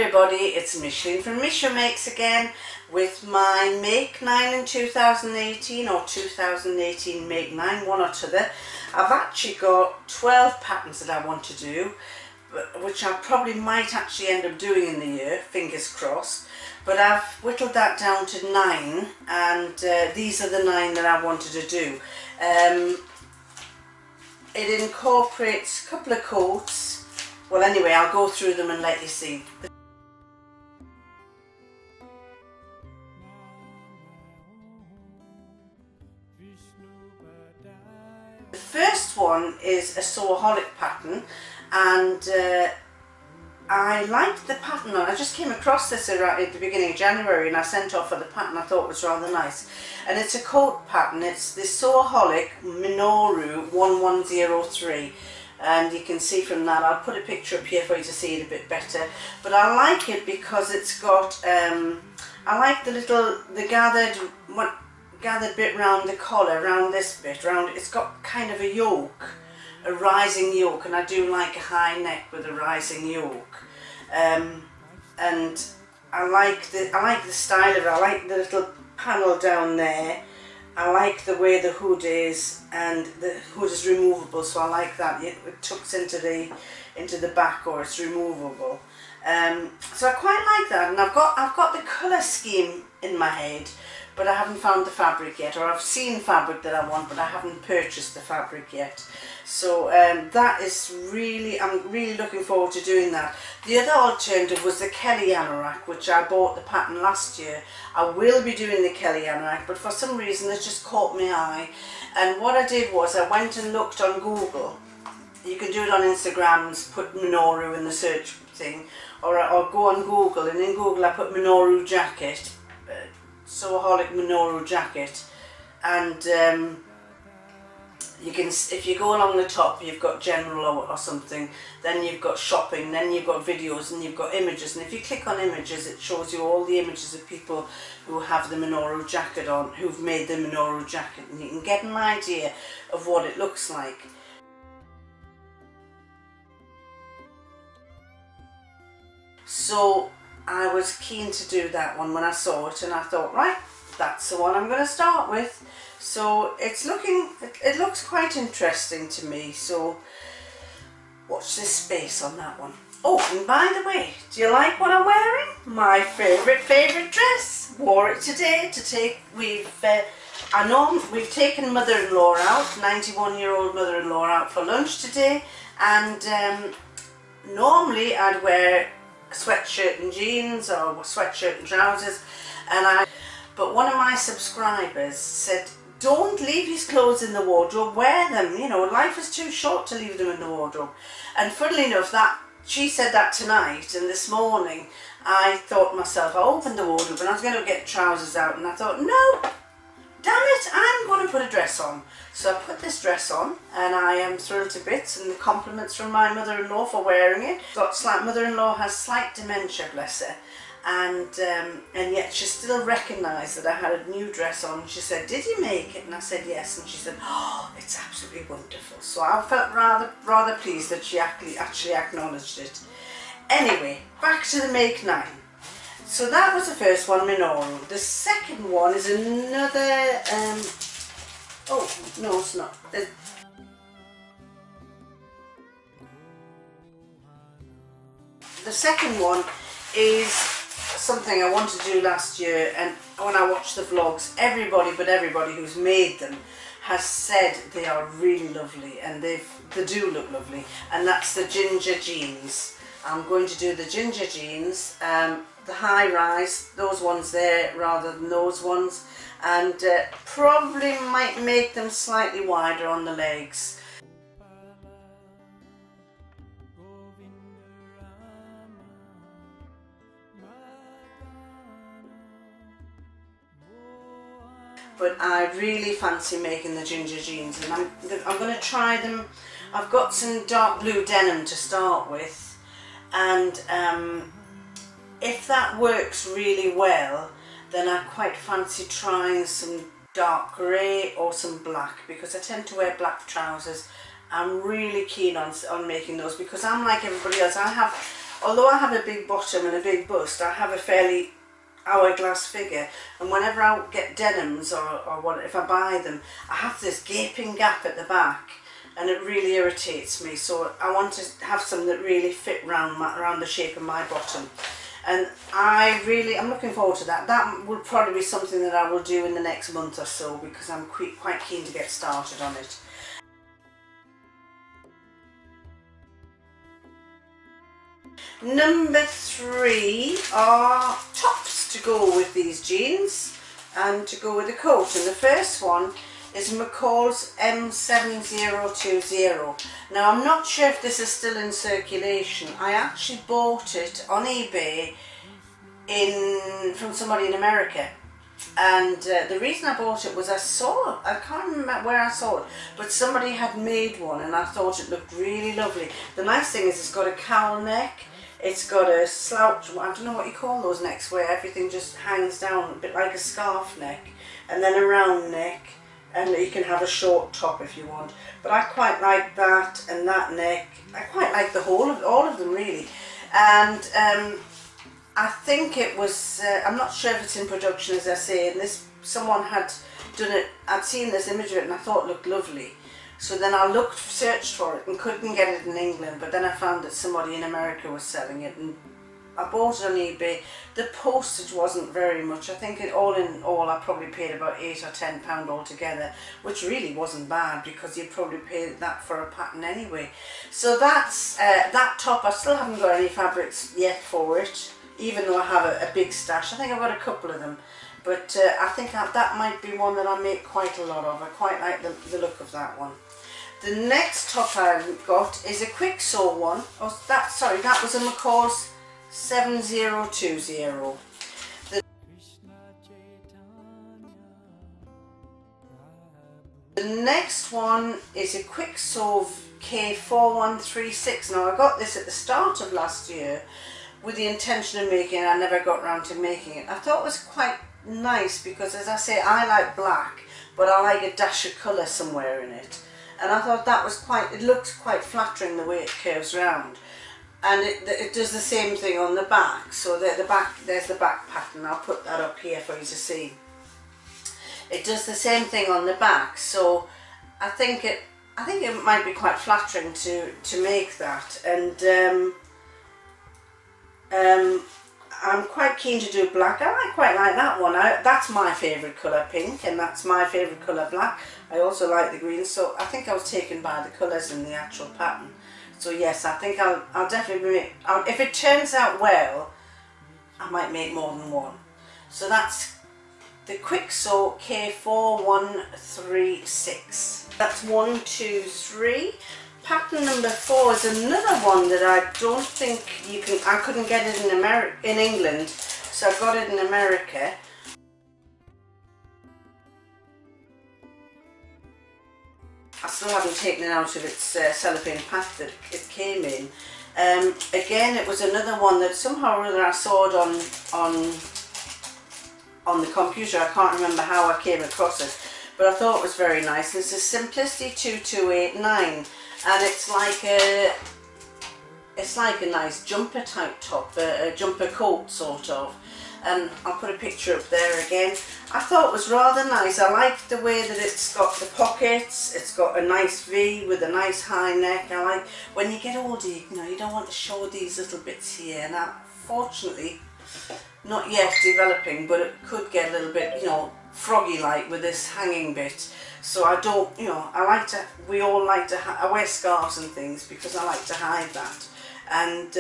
everybody, it's Micheline from Miche Makes again with my Make 9 in 2018 or 2018 Make 9, one or t'other. I've actually got 12 patterns that I want to do, which I probably might actually end up doing in the year, fingers crossed. But I've whittled that down to 9, and these are the 9 that I wanted to do. It incorporates a couple of coats. Well, anyway, I'll go through them and let you see. The first one is a Sewaholic pattern, and I liked the pattern on. I just came across this at the beginning of January and I sent off for the pattern. I thought it was rather nice. And it's a coat pattern. It's the Sewaholic Minoru 1103. And you can see from that, I'll put a picture up here for you to see it a bit better. But I like it because it's got, I like the gathered bit round the collar, round this bit, it's got kind of a yoke, a rising yoke, and I do like a high neck with a rising yoke. And I like the style of it. I like the little panel down there. I like the way the hood is, and the hood is removable, so I like that. It tucks into the back, or it's removable. So I quite like that, and I've got the colour scheme in my head, but I haven't found the fabric yet, or I've seen fabric that I want, but I haven't purchased the fabric yet. So that is really, I'm really looking forward to doing that. The other alternative was the Kelly anorak, which I bought the pattern last year. I will be doing the Kelly anorak, but for some reason it just caught my eye. And what I did was I went and looked on Google. You can do it on Instagram and put Minoru in the search thing, or go on Google, and in Google I put Minoru jacket, Sewaholic Minoru jacket, and you can, if you go along the top, you've got general or something, then you've got shopping, then you've got videos, and you've got images. And if you click on images, it shows you all the images of people who have the Minoru jacket on, who've made the Minoru jacket, and you can get an idea of what it looks like. So I was keen to do that one when I saw it, and I thought, right, that's the one I'm going to start with. So it looks quite interesting to me, so watch this space on that one. Oh, and by the way, do you like what I'm wearing? My favourite dress. Wore it today to take, we've taken mother-in-law out, 91-year-old mother-in-law out for lunch today, and normally I'd wear a sweatshirt and jeans or sweatshirt and trousers, but one of my subscribers said, don't leave these clothes in the wardrobe, wear them, you know, life is too short to leave them in the wardrobe. And funnily enough, she said that tonight, and this morning I thought to myself, I opened the wardrobe and I was going to get trousers out, and I thought, no, damn it, I'm going to put a dress on. So I put this dress on, and I am thrilled to bits, and the compliments from my mother-in-law for wearing it. Mother-in-law has slight dementia, bless her. And yet she still recognised that I had a new dress on. She said, did you make it? And I said yes, and she said, oh, it's absolutely wonderful. So I felt rather pleased that she actually acknowledged it. Anyway, back to the Make 9. So that was the first one, Minoru. The second one is another, oh, no it's not. The second one is something I wanted to do last year, and when I watched the vlogs, everybody who's made them has said they are really lovely, and they do look lovely, and that's the ginger jeans. I'm going to do the ginger jeans, the high rise, those ones there rather than those ones, and probably might make them slightly wider on the legs. But I really fancy making the ginger jeans, and I'm going to try them. I've got some dark blue denim to start with, and if that works really well, then I quite fancy trying some dark grey or some black, because I tend to wear black trousers. I'm really keen on making those, because I'm like everybody else. I have although I have a big bottom and a big bust, I have a fairly hourglass figure, and whenever I get denims or what, if I buy them, I have this gaping gap at the back, and it really irritates me. So I want to have some that really fit round the shape of my bottom, and I'm looking forward to that. That will probably be something that I will do in the next month or so, because I'm quite keen to get started on it. Number 3 are tops to go with these jeans and to go with the coat, and the first one is McCalls M7020. Now I'm not sure if this is still in circulation. I actually bought it on eBay from somebody in America, and the reason I bought it was I can't remember where I saw it, but somebody had made one and I thought it looked really lovely. The nice thing is it's got a cowl neck. It's got a slouch, I don't know what you call those necks, where everything just hangs down, a bit like a scarf neck, and then a round neck, and you can have a short top if you want. But I quite like that and that neck. I quite like all of them really. And I think it was, I'm not sure if it's in production, as I say, and someone had done it. I'd seen this image of it and I thought it looked lovely. So then I searched for it and couldn't get it in England, but then I found that somebody in America was selling it, and I bought it on eBay. The postage wasn't very much. I think all in all I probably paid about £8 or £10 altogether, which really wasn't bad, because you'd probably pay that for a pattern anyway. So that's that top. I still haven't got any fabrics yet for it, even though I have a big stash. I think I've got a couple of them. But I think that might be one that I make quite a lot of. I quite like the look of that one. The next top I've got is a Kwik Sew one. Oh, that was a McCalls 7020. The next one is a Kwik Sew K4136. Now I got this at the start of last year with the intention of making it. I never got around to making it. I thought it was quite nice because, as I say, I like black, but I like a dash of colour somewhere in it. And I thought that was it looks quite flattering the way it curves round. And it does the same thing on the back. So there's the back pattern. I'll put that up here for you to see. It does the same thing on the back. So I think it might be quite flattering to make that. And I'm quite keen to do black. I quite like that one. That's my favourite colour, pink, and that's my favourite colour, black. I also like the green, so I think I was taken by the colours in the actual pattern. So yes, I think I'll definitely make. If it turns out well, I might make more than one. So that's the Kwik Sew K4136. That's 1, 2, 3. Pattern number 4 is another one that I don't think I couldn't get it in England, so I got it in America. I still haven't taken it out of its cellophane pack that it came in. Again, it was another one that somehow or other I saw it on the computer. I can't remember how I came across it, but I thought it was very nice. It's a Simplicity 2289. And it's like a nice jumper type top, a jumper coat sort of. And I'll put a picture up there again. I thought it was rather nice. I like the way that it's got the pockets. It's got a nice V with a nice high neck. I like when you get older, you don't want to show these little bits here. Now, fortunately, not yet developing, but it could get a little bit, froggy-like with this hanging bit. So I don't, we all like to, I wear scarves and things because I like to hide that. And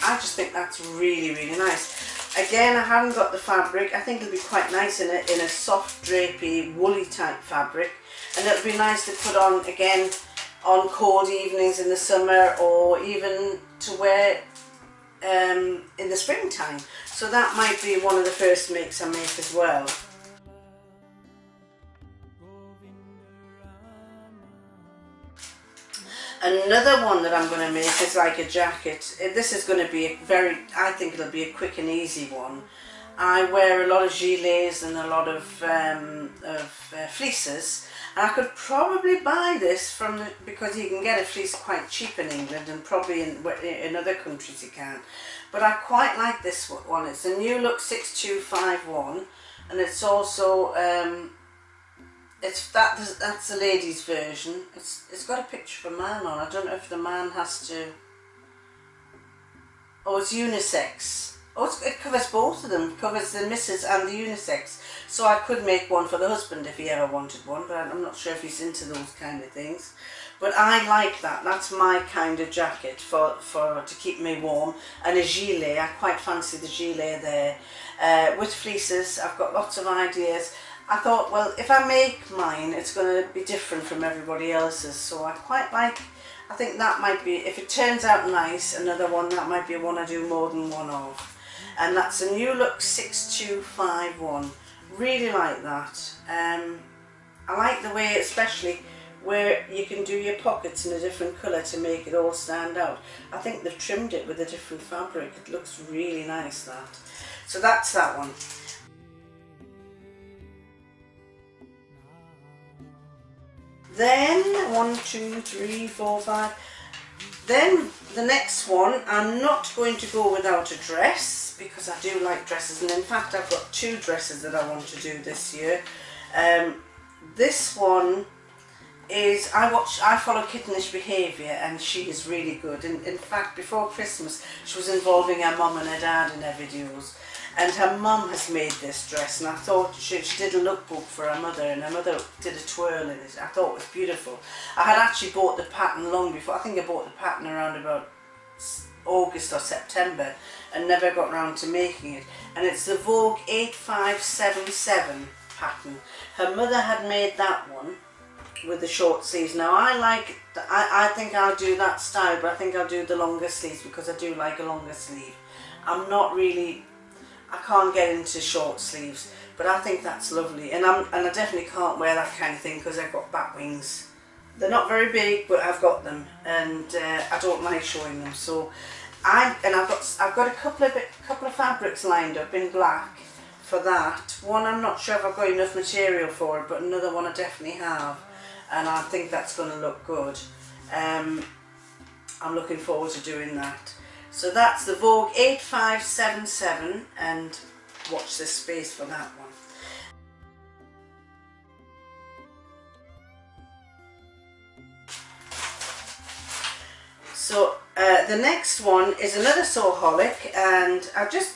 I just think that's really, really nice. Again, I haven't got the fabric. I think it'll be quite nice in a soft, drapey, woolly type fabric. And it'll be nice to put on, again, on cold evenings in the summer, or even to wear in the springtime. So that might be one of the first makes I make as well. Another one that I'm going to make is like a jacket. This is going to be I think it'll be a quick and easy one. I wear a lot of gilets and a lot of fleeces, And I could probably buy this from because you can get a fleece quite cheap in England, and probably in other countries you can. But I quite like this one. It's a New Look 6251, and it's also that's the ladies' version. It's got a picture of a man on. I don't know if the man has to. Oh, it's unisex. Oh, it covers both of them. It covers the missus and the unisex. So I could make one for the husband if he ever wanted one, but I'm not sure if he's into those kind of things. But I like that. That's my kind of jacket to keep me warm. And a gilet. I quite fancy the gilet there. With fleeces, I've got lots of ideas. I thought, well, if I make mine, it's going to be different from everybody else's. So I quite like, I think that might be, if it turns out nice, another one, that might be one I do more than one of. And that's a New Look 6251. Really like that. I like the way, especially where you can do your pockets in a different colour to make it all stand out. I think they've trimmed it with a different fabric. It looks really nice, that. So that's that one. Then 1, 2, 3, 4, 5. Then the next one, I'm not going to go without a dress because I do like dresses, and in fact I've got 2 dresses that I want to do this year. This one is, I follow Kittenish Behaviour, and she is really good. In fact, before Christmas she was involving her mum and her dad in her videos, and her mum has made this dress, and I thought she did a lookbook for her mother, and her mother did a twirl in it. I thought it was beautiful. I had actually bought the pattern long before. I think I bought the pattern around about August or September and never got round to making it. And it's the Vogue 8577 pattern. Her mother had made that one with the short sleeves. Now I think I'll do that style, but I think I'll do the longer sleeves because I do like a longer sleeve. I'm not really, I can't get into short sleeves, but I think that's lovely, and I definitely can't wear that kind of thing because I've got bat wings. They're not very big, but I've got them, and I don't like showing them. So I've got a couple of fabrics lined up in black for that. One I'm not sure if I've got enough material for it, but another one I definitely have, and I think that's going to look good. I'm looking forward to doing that. So that's the Vogue 8577, and watch this space for that one. So the next one is another Sewaholic, and I just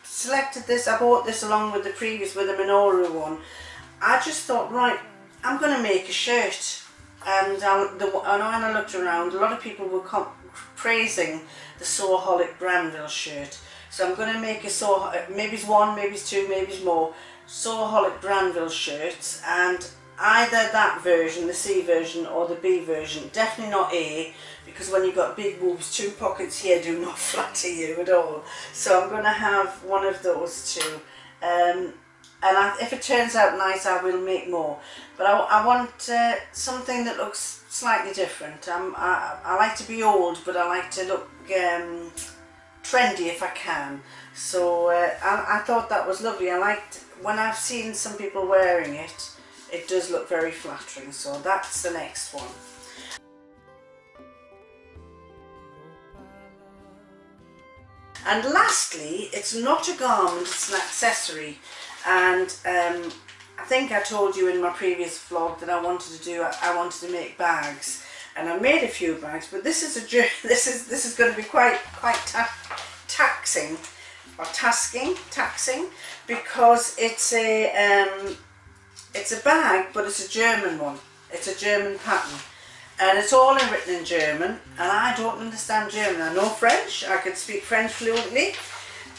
selected this. I bought this along with the previous, with the Minoru one. I just thought, right, I'm going to make a shirt, and when I looked around, a lot of people were praising the Sewaholic Granville shirt. So I'm going to make a maybe it's one, maybe it's two, maybe it's more Sewaholic Granville shirts, and either that version, the C version, or the B version. Definitely not A, because when you've got big boobs, 2 pockets here do not flatter you at all. So I'm going to have one of those two. And if it turns out nice, I will make more. But I want something that looks slightly different. I like to be old, but I like to look trendy if I can. So I thought that was lovely. I liked, when I've seen some people wearing it, it does look very flattering. So that's the next one. And lastly, it's not a garment, it's an accessory. And I think I told you in my previous vlog that I wanted to make bags, and I made a few bags. But this is this is going to be quite taxing, because it's a bag, but it's a German one. It's a German pattern, and it's all written in German, and I don't understand German. I know French. I can speak French fluently.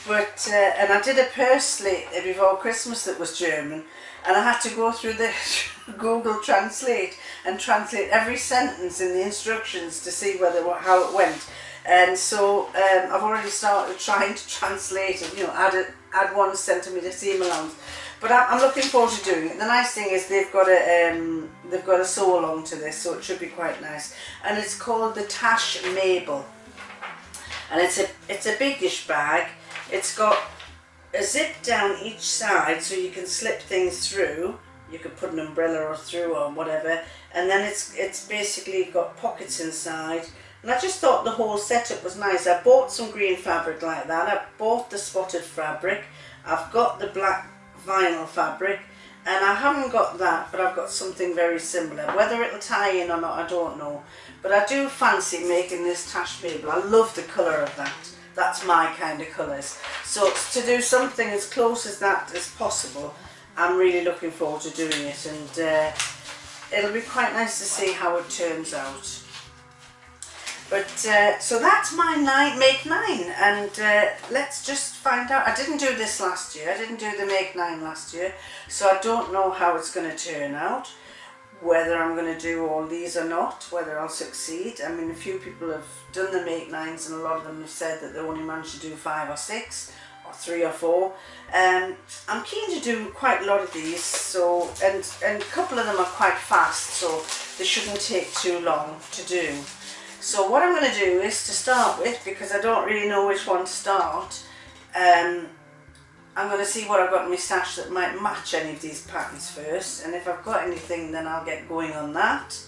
But, and I did a purse before Christmas that was German, and I had to go through the Google Translate and translate every sentence in the instructions to see how it went. And so I've already started trying to translate it, add 1 centimetre seam allowance. But I'm looking forward to doing it. The nice thing is they've got a sew along to this, so it should be quite nice. And it's called the Tash Mabel, and it's a biggish bag. It's got a zip down each side so you can slip things through, you could put an umbrella or through or whatever, and then it's basically got pockets inside. And I just thought the whole setup was nice. I bought some green fabric like that. I bought the spotted fabric. I've got the black vinyl fabric, and I haven't got that, but I've got something very similar. Whether it'll tie in or not, I don't know. But I do fancy making this tash Mabel. I love the colour of that. That's my kind of colours. So to do something as close as that as possible, I'm really looking forward to doing it, and it'll be quite nice to see how it turns out. But so that's my make 9, and let's just find out. I didn't do this last year. I didn't do the make 9 last year, so I don't know how it's going to turn out, whether I'm going to do all these or not, whether I'll succeed. I mean, a few people have done the make 9s, and a lot of them have said that they only managed to do 5 or 6 or 3 or 4. I'm keen to do quite a lot of these, so and a couple of them are quite fast, so they shouldn't take too long to do. So what I'm going to do is, to start with, because I don't really know which one to start, I'm going to see what I've got in my stash that might match any of these patterns first, and if I've got anything then I'll get going on that,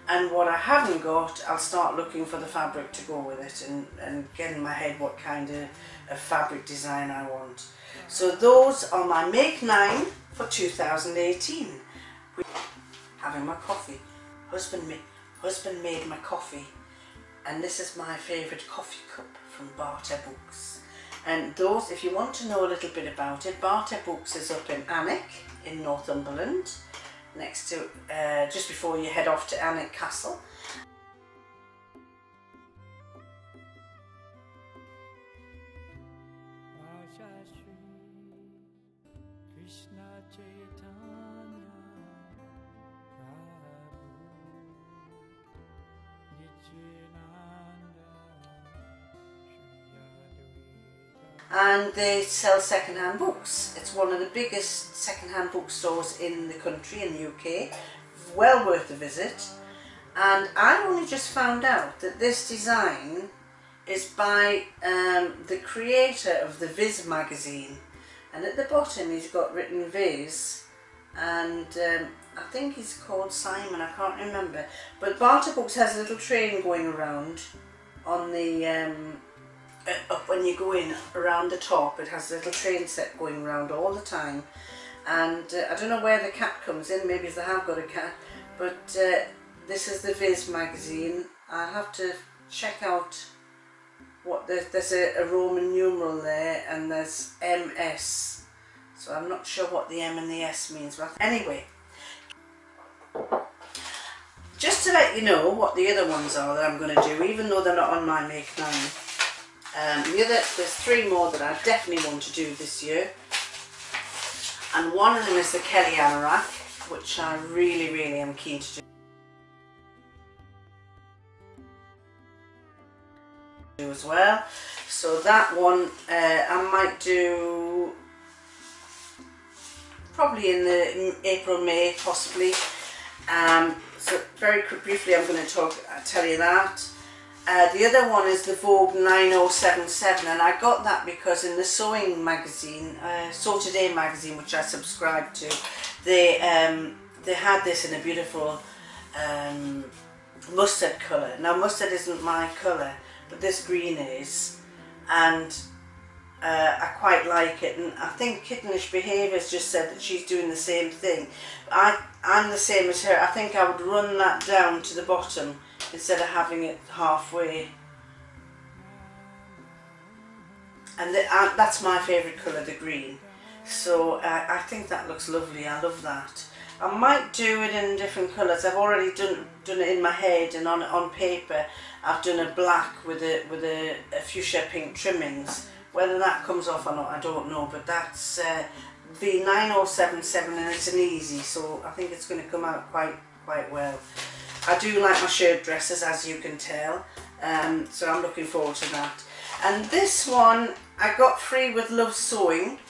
and what I haven't got I'll start looking for the fabric to go with it, and get in my head what kind of fabric design I want. So those are my make 9 for 2018. Having my coffee. Husband made my coffee. And this is my favourite coffee cup from Barter Books. And those, if you want to know a little bit about it, Barter Books is up in Alnwick in Northumberland, next to, just before you head off to Alnwick Castle. And they sell second-hand books. It's one of the biggest second-hand bookstores in the country, in the UK. Well worth a visit. And I only just found out that this design is by the creator of the Viz magazine. And at the bottom he's got written Viz, and I think he's called Simon, I can't remember. But Barter Books has a little train going around on the up when you go in around the top. It has a little train set going around all the time, and I don't know where the cat comes in, maybe they have got a cat, but this is the Viz magazine. I have to check out what there's a Roman numeral there, and there's MS, so I'm not sure what the M and the S means, but anyway, just to let you know what the other ones are that I'm going to do, even though they're not on my make 9. There's 3 more that I definitely want to do this year, and one of them is the Kelly Anorak, which I really am keen to do as well. So that one I might do probably in the April, May possibly. So very briefly I'm going to tell you that. The other one is the Vogue 9077, and I got that because in the sewing magazine, Sew Today magazine, which I subscribe to, they had this in a beautiful mustard colour. Now mustard isn't my colour, but this green is, and I quite like it, and I think Kittenish Behaviours just said that she's doing the same thing. I'm the same as her. I think I would run that down to the bottom instead of having it halfway, and that's my favourite colour, the green. So I think that looks lovely. I love that. I might do it in different colours. I've already done it in my head, and on paper I've done a black with a fuchsia pink trimmings. Whether that comes off or not, I don't know, but that's the 9077, and it's an easy, so I think it's going to come out quite well. I do like my shirt dresses, as you can tell, so I'm looking forward to that. And this one I got free with Love Sewing,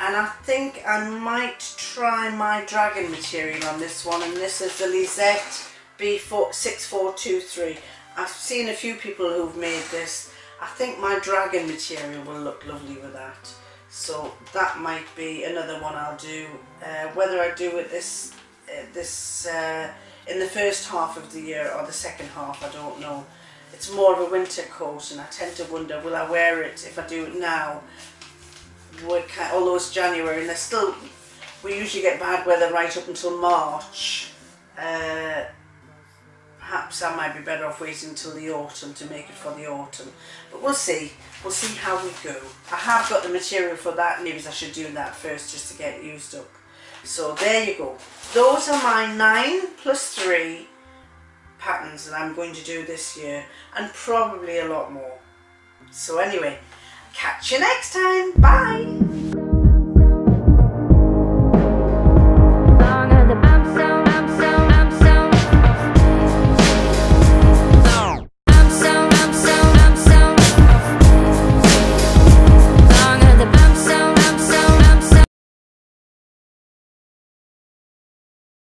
and I think I might try my dragon material on this one, and this is the Lisette B6423. I've seen a few people who've made this. I think my dragon material will look lovely with that. So that might be another one I'll do. Whether I do it in the first half of the year or the second half, I don't know. It's more of a winter coat, and I tend to wonder, will I wear it if I do it now? Although it's January and we usually get bad weather right up until March. Perhaps I might be better off waiting until the autumn to make it for the autumn. But we'll see. We'll see how we go. I have got the material for that. Maybe I should do that first just to get it used up. So there you go. Those are my 9+3 patterns that I'm going to do this year, and probably a lot more. So anyway, catch you next time. Bye.